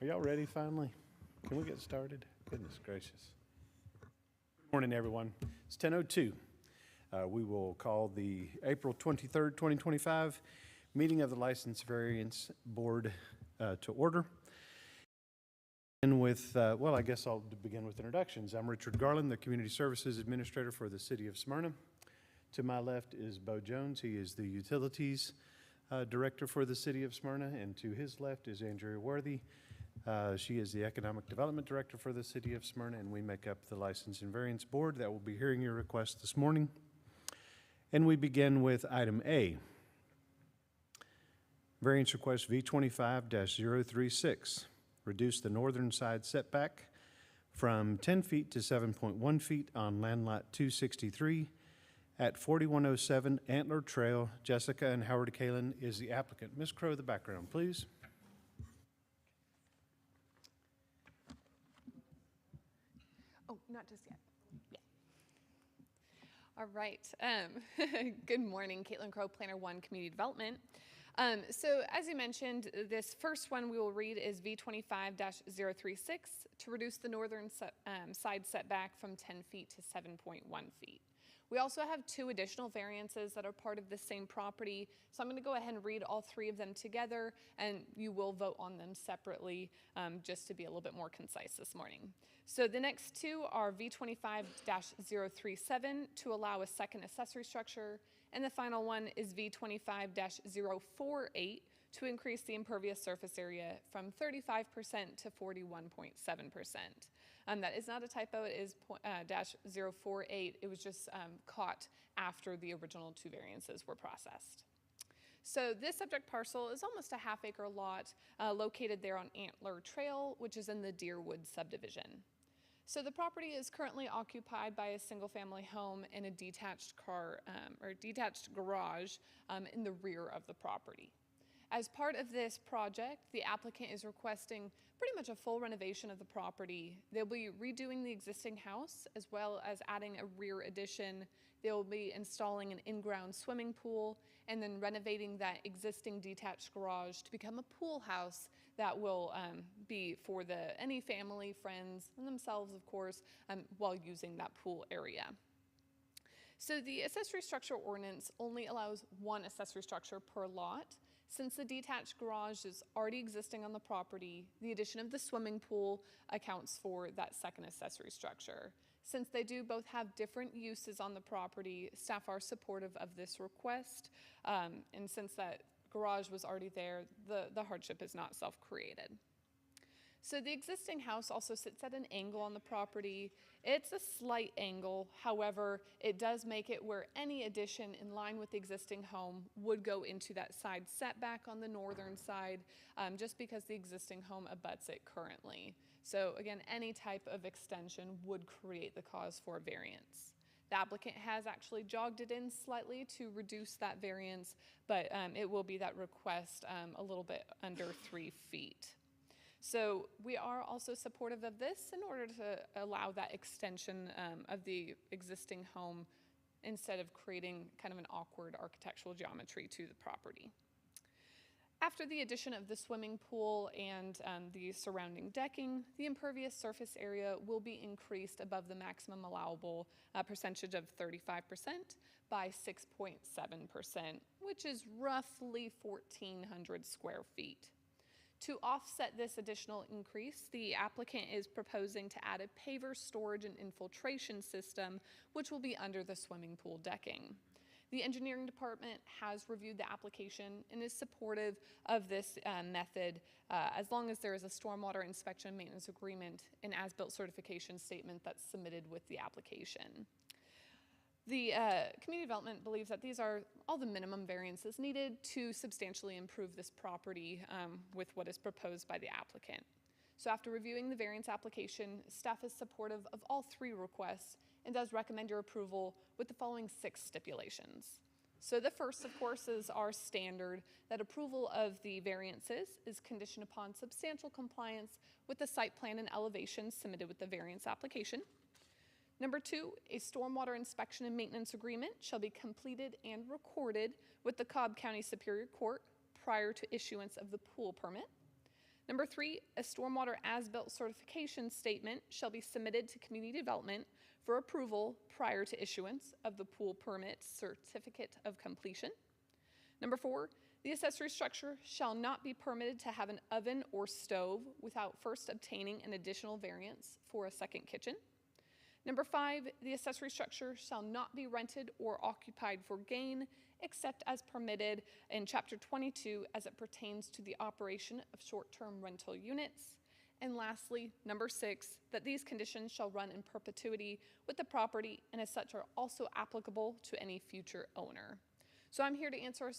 Are y'all ready finally? Can we get started? Goodness gracious. Good morning, everyone. It's 10:02. We will call the April 23rd, 2025 meeting of the License Variance Board to order. And with, I guess I'll begin with introductions. I'm Richard Garland, the Community Services Administrator for the City of Smyrna. To my left is Bo Jones. He is the Utilities Director for the City of Smyrna. And to his left is Andrea Worthy. She is the Economic Development Director for the City of Smyrna, and we make up the License and Variance Board that will be hearing your request this morning. And we begin with item A. Variance request V25-036. Reduce the northern side setback from 10 feet to 7.1 feet on land lot 263 at 4107 Antler Trail. Jessica and Howard Kalin is the applicant. Ms. Crow, the background, please. Oh, not just yet. Yeah. All right. Good morning, Caitlin Crow, Planner 1, Community Development. So as you mentioned, this first one we will read is V25-036 to reduce the northern side setback from 10 feet to 7.1 feet. We also have two additional variances that are part of the same property. So I'm going to go ahead and read all three of them together, and you will vote on them separately just to be a little bit more concise this morning. So the next two are V25-037 to allow a second accessory structure, and the final one is V25-048 to increase the impervious surface area from 35% to 41.7%. That is not a typo, it is -048. It was just caught after the original two variances were processed. So this subject parcel is almost a half-acre lot located there on Antler Trail, which is in the Deerwood subdivision. So the property is currently occupied by a single-family home and a detached garage in the rear of the property. As part of this project, the applicant is requesting pretty much a full renovation of the property. They'll be redoing the existing house as well as adding a rear addition. They'll be installing an in-ground swimming pool and then renovating that existing detached garage to become a pool house that will be for any family, friends, and themselves, of course, while using that pool area. So the accessory structure ordinance only allows one accessory structure per lot. Since the detached garage is already existing on the property, the addition of the swimming pool accounts for that second accessory structure. Since they do both have different uses on the property, staff are supportive of this request. And since that garage was already there, the hardship is not self-created. So the existing house also sits at an angle on the property. It's a slight angle, however, it does make it where any addition in line with the existing home would go into that side setback on the northern side, just because the existing home abuts it currently. So again, any type of extension would create the cause for variance. The applicant has actually jogged it in slightly to reduce that variance, but it will be that request a little bit under 3 feet. So we are also supportive of this in order to allow that extension of the existing home instead of creating kind of an awkward architectural geometry to the property. After the addition of the swimming pool and the surrounding decking, the impervious surface area will be increased above the maximum allowable percentage of 35% by 6.7%, which is roughly 1,400 square feet. To offset this additional increase, the applicant is proposing to add a paver storage and infiltration system, which will be under the swimming pool decking. The engineering department has reviewed the application and is supportive of this method as long as there is a stormwater inspection and maintenance agreement and as-built certification statement that's submitted with the application. The community development believes that these are all the minimum variances needed to substantially improve this property with what is proposed by the applicant. So after reviewing the variance application, staff is supportive of all three requests and does recommend your approval with the following 6 stipulations. So the first, of course, is our standard that approval of the variances is conditioned upon substantial compliance with the site plan and elevations submitted with the variance application. Number 2, a stormwater inspection and maintenance agreement shall be completed and recorded with the Cobb County Superior Court prior to issuance of the pool permit. Number 3, a stormwater as-built certification statement shall be submitted to community development for approval prior to issuance of the pool permit certificate of completion. Number 4, the accessory structure shall not be permitted to have an oven or stove without first obtaining an additional variance for a second kitchen. Number 5, the accessory structure shall not be rented or occupied for gain except as permitted in Chapter 22 as it pertains to the operation of short-term rental units. And lastly, number 6, that these conditions shall run in perpetuity with the property and as such are also applicable to any future owner. So I'm here to answer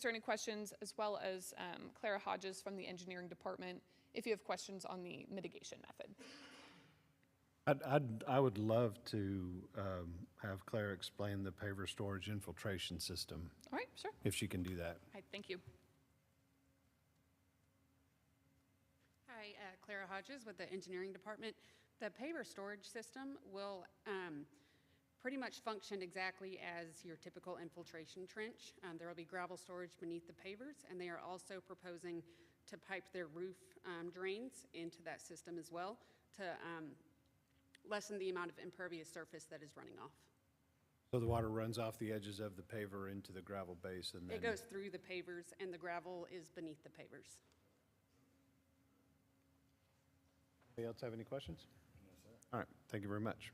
any questions, as well as Clara Hodges from the engineering department if you have questions on the mitigation method. I would love to have Claire explain the paver storage infiltration system, All right, sure. if she can do that. All right, thank you. Hi, Clara Hodges with the engineering department. The paver storage system will pretty much function exactly as your typical infiltration trench. There will be gravel storage beneath the pavers, and they are also proposing to pipe their roof drains into that system as well to lessen the amount of impervious surface that is running off. So the water runs off the edges of the paver into the gravel base and then... It goes through the pavers, and the gravel is beneath the pavers. Anybody else have any questions? No, sir. All right, thank you very much.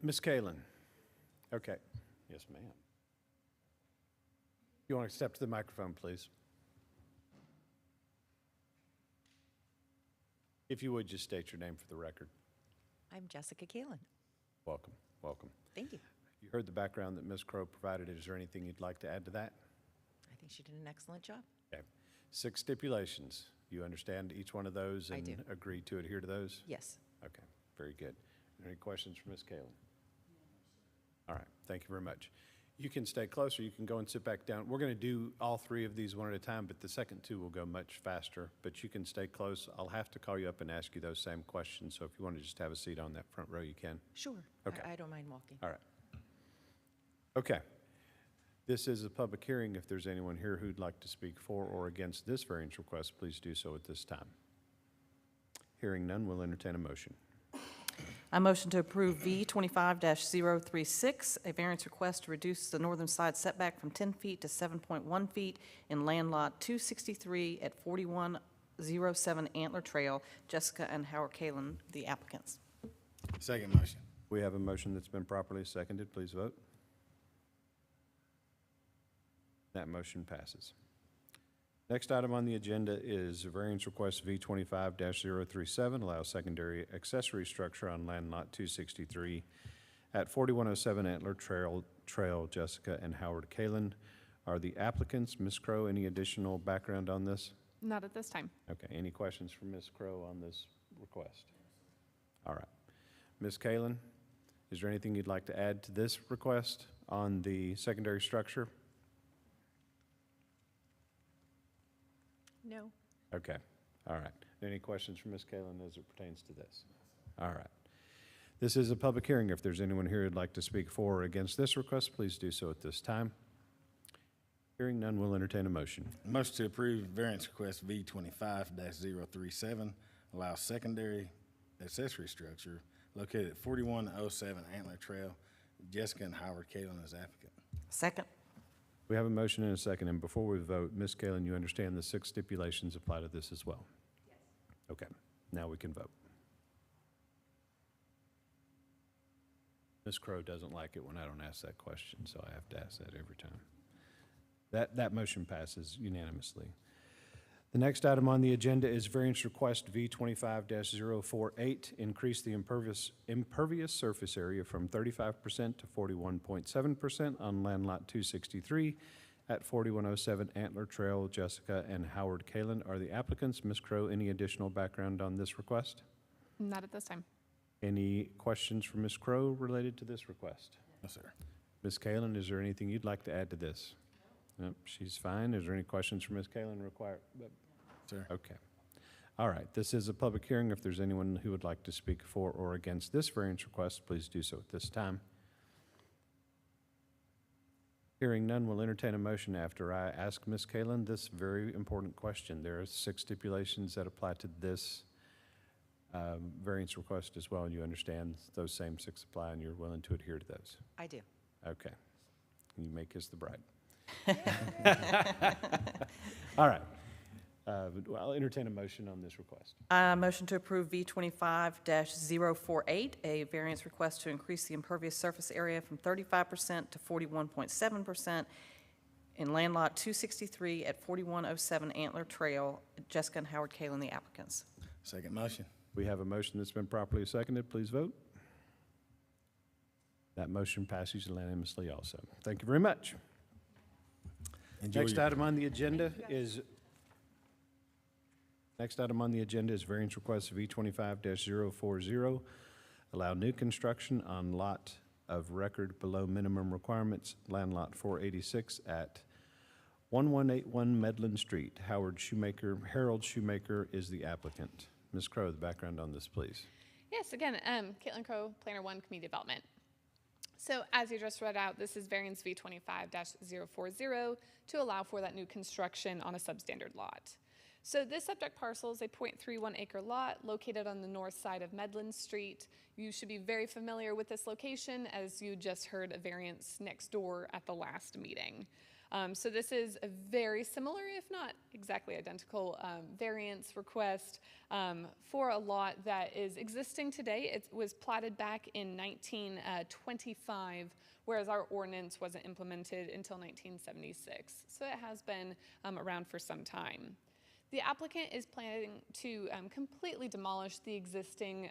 Ms. Kalen. Okay. Yes, ma'am. You want to step to the microphone, please? If you would, just state your name for the record. I'm Jessica Keelan. Welcome, welcome. Thank you. You heard the background that Ms. Crow provided. Is there anything you'd like to add to that? I think she did an excellent job. Okay. 6 stipulations. You understand each one of those I and do. agree to adhere to those? Yes. Okay, very good. Any questions for Ms. Kalen? All right, thank you very much. You can stay closer. You can go and sit back down. We're going to do all 3 of these one at a time, but the second 2 will go much faster. But you can stay close. I'll have to call you up and ask you those same questions. So if you want to just have a seat on that front row, you can. Sure. Okay. I don't mind walking. All right. Okay. This is a public hearing. If there's anyone here who'd like to speak for or against this variance request, please do so at this time. Hearing none, we'll entertain a motion. I motion to approve V 25-036, a variance request to reduce the northern side setback from 10 feet to 7.1 feet in land lot 263 at 4107 Antler Trail. Jessica and Howard Kalen, the applicants. Second motion. We have a motion that's been properly seconded. Please vote. That motion passes. Next item on the agenda is a variance request V 25-037, allows secondary accessory structure on land lot 263 at 4107 Antler Trail. Jessica and Howard Kalen are the applicants. Ms. Crow, any additional background on this? Not at this time. Okay, any questions for Ms. Crow on this request? All right. Ms. Kalen, is there anything you'd like to add to this request on the secondary structure? No. Okay, all right. Any questions for Ms. Kalen as it pertains to this? All right. This is a public hearing. If there's anyone here who'd like to speak for or against this request, please do so at this time. Hearing none, we'll entertain a motion. Motion to approve variance request V 25-037, allows secondary accessory structure located at 4107 Antler Trail. Jessica and Howard Kalen as applicant. Second. We have a motion and a second, and before we vote, Ms. Kalen, you understand the 6 stipulations apply to this as well? Yes. Okay, now we can vote. Ms. Crow doesn't like it when I don't ask that question, so I have to ask that every time. That motion passes unanimously. The next item on the agenda is variance request V 25-048, increase the impervious surface area from 35% to 41.7% on land lot 263 at 4107 Antler Trail. Jessica and Howard Kalen are the applicants. Ms. Crow, any additional background on this request? Not at this time. Any questions for Ms. Crow related to this request? No, sir. Ms. Kalen, is there anything you'd like to add to this? Nope, she's fine. Is there any questions for Ms. Kalen required? Sir. Okay. All right. This is a public hearing. If there's anyone who would like to speak for or against this variance request, please do so at this time. Hearing none, will entertain a motion after I ask Ms. Kalen this very important question. There are 6 stipulations that apply to this variance request as well, and you understand those same 6 apply, and you're willing to adhere to those? I do. Okay. You may kiss the bride. All right. Well, I'll entertain a motion on this request. Motion to approve V25-048, a variance request to increase the impervious surface area from 35% to 41.7% in land lot 263 at 4107 Antler Trail. Jessica and Howard Kalen, the applicants. Second motion. We have a motion that's been properly seconded. Please vote. That motion passes unanimously also. Thank you very much. Enjoy Next your- item on the agenda is variance request V25-040. Allow new construction on lot of record below minimum requirements, land lot 486 at 1181 Medlin Street. Harold Shoemaker is the applicant. Ms. Crowe, the background on this, please. Yes, again, Caitlin Crowe, Planner 1, Community Development. So as you just read out, this is variance V25-040 to allow for that new construction on a substandard lot. So this subject parcel is a 0.31 acre lot located on the north side of Medlin Street. You should be very familiar with this location as you just heard a variance next door at the last meeting. So this is a very similar, if not exactly identical, variance request for a lot that is existing today. It was platted back in 1925, whereas our ordinance wasn't implemented until 1976. So it has been around for some time. The applicant is planning to completely demolish the existing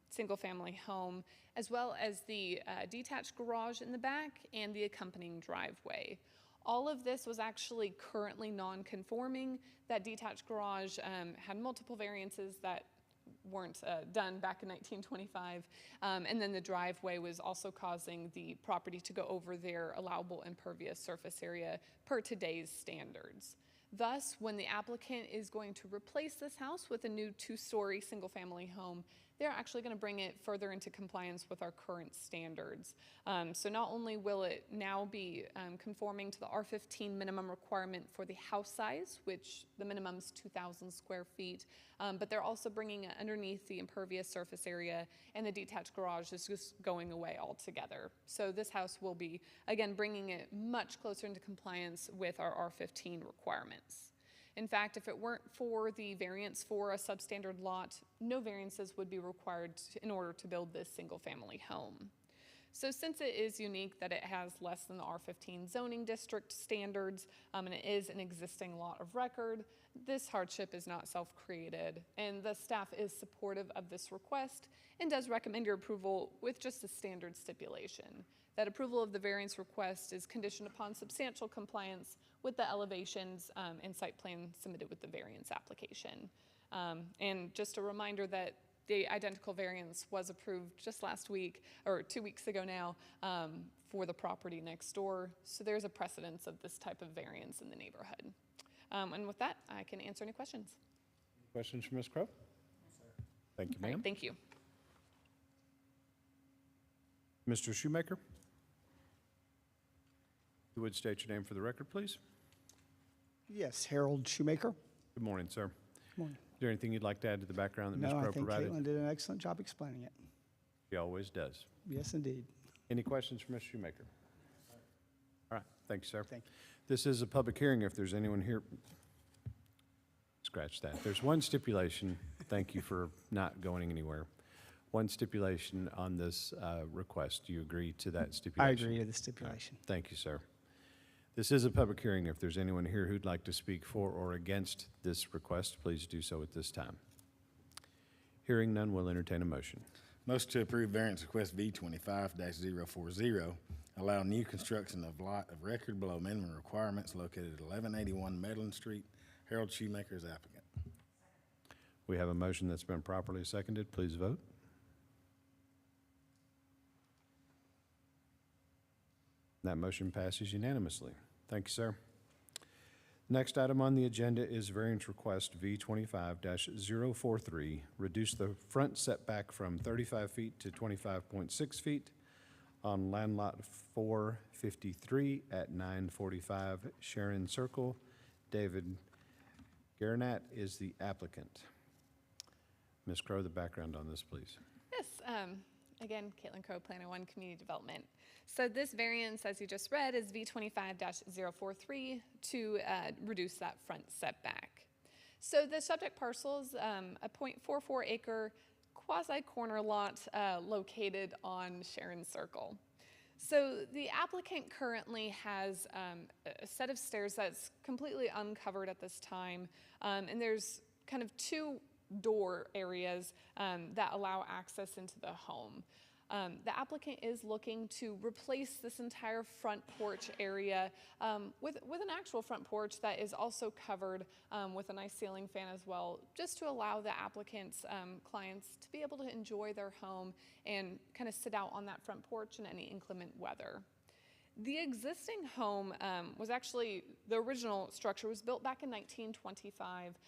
single-family home, as well as the detached garage in the back and the accompanying driveway. All of this was actually currently non-conforming. That detached garage had multiple variances that weren't done back in 1925. And then the driveway was also causing the property to go over their allowable impervious surface area per today's standards. Thus, when the applicant is going to replace this house with a new 2-story single-family home, they're actually going to bring it further into compliance with our current standards. So not only will it now be conforming to the R15 minimum requirement for the house size, which the minimum is 2,000 square feet, but they're also bringing it underneath the impervious surface area, and the detached garage is just going away altogether. So this house will be, again, bringing it much closer into compliance with our R15 requirements. In fact, if it weren't for the variance for a substandard lot, no variances would be required in order to build this single-family home. So since it is unique that it has less than the R15 zoning district standards, and it is an existing lot of record, this hardship is not self-created, and the staff is supportive of this request and does recommend your approval with just a standard stipulation. That approval of the variance request is conditioned upon substantial compliance with the elevations and site plan submitted with the variance application. And just a reminder that the identical variance was approved just last week, or 2 weeks ago now, for the property next door. So there's a precedence of this type of variance in the neighborhood. And with that, I can answer any questions. Questions for Ms. Crowe? Thank you, All right, ma'am. thank you. Mr. Shoemaker? You would state your name for the record, please? Yes, Harold Shoemaker. Good morning, sir. Good morning. Is there anything you'd like to add to the background that Ms. No, I Crowe think provided? Caitlin did an excellent job explaining it. She always does. Yes, indeed. Any questions for Mr. Shoemaker? All right, thank you, sir. Thank you. This is a public hearing. If there's anyone here, scratch that. There's one stipulation. Thank you for not going anywhere. One stipulation on this request. Do you agree to that I stipulation? agree to the stipulation. Thank you, sir. This is a public hearing. If there's anyone here who'd like to speak for or against this request, please do so at this time. Hearing none, we'll entertain a motion. Motion to approve variance request V25-040, allow new construction of lot of record below minimum requirements located at 1181 Medlin Street. Harold Shoemaker is applicant. We have a motion that's been properly seconded. Please vote. That motion passes unanimously. Thank you, sir. Next item on the agenda is variance request V25-043, reduce the front setback from 35 feet to 25.6 feet on land lot 453 at 945 Sharon Circle. David Garanat is the applicant. Ms. Crowe, the background on this, please. Yes, again, Caitlin Crowe, Planner 1 Community Development. So this variance, as you just read, is V25-043 to reduce that front setback. So the subject parcel is a .44 acre quasi-corner lot located on Sharon Circle. So the applicant currently has a set of stairs that's completely uncovered at this time, and there's kind of two door areas that allow access into the home. The applicant is looking to replace this entire front porch area with an actual front porch that is also covered with a nice ceiling fan as well, just to allow the applicant's clients to be able to enjoy their home and kind of sit out on that front porch in any inclement weather. The existing home was actually, the original structure was built back in 1925,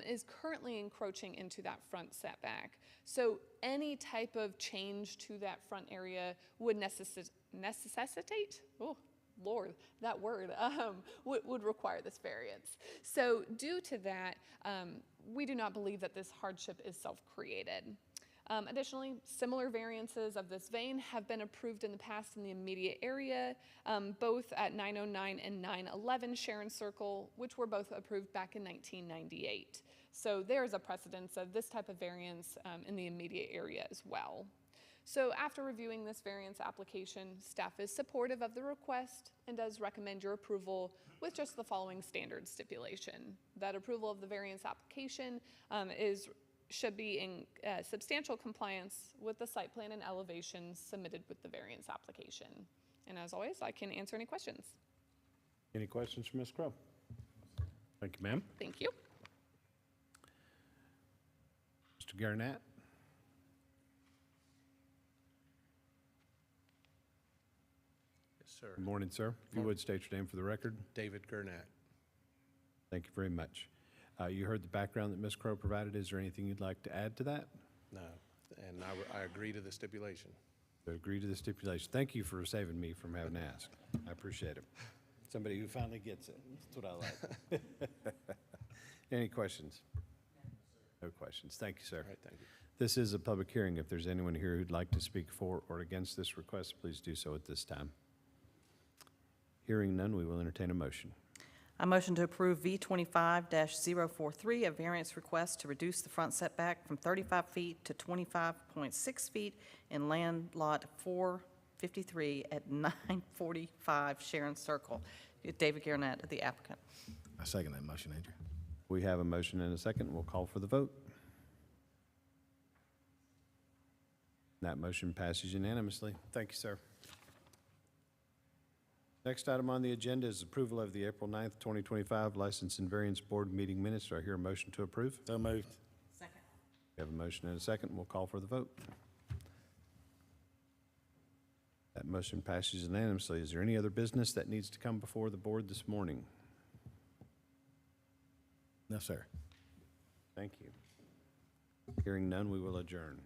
is currently encroaching into that front setback. So any type of change to that front area would necessitate, oh Lord, that word, would require this variance. So due to that, we do not believe that this hardship is self-created. Additionally, similar variances of this vein have been approved in the past in the immediate area, both at 909 and 911 Sharon Circle, which were both approved back in 1998. So there is a precedence of this type of variance in the immediate area as well. So after reviewing this variance application, staff is supportive of the request and does recommend your approval with just the following standard stipulation. That approval of the variance application should be in substantial compliance with the site plan and elevations submitted with the variance application. And as always, I can answer any questions. Any questions for Ms. Crowe? Thank you, ma'am. Thank you. Mr. Garanat? Yes, sir. Good morning, sir. If you would, state your name for the record. David Gurnett. Thank you very much. You heard the background that Ms. Crowe provided. Is there anything you'd like to add to that? No, and I agree to the stipulation. I agree to the stipulation. Thank you for saving me from having to ask. I appreciate it. Somebody who finally gets it. That's what I like. Any questions? No questions. Thank you, sir. All right, thank you. This is a public hearing. If there's anyone here who'd like to speak for or against this request, please do so at this time. Hearing none, we will entertain a motion. I motion to approve V25-043, a variance request to reduce the front setback from 35 feet to 25.6 feet in land lot 453 at 945 Sharon Circle. David Garanat, the applicant. I second that motion, Adrian. We have a motion and a second. We'll call for the vote. That motion passes unanimously. Thank you, sir. Next item on the agenda is approval of the April 9th, 2025 License and Variance Board meeting minutes. Do I hear a motion to approve? So moved. Second. We have a motion and a second. We'll call for the vote. That motion passes unanimously. Is there any other business that needs to come before the board this morning? No, sir. Thank you. Hearing none, we will adjourn.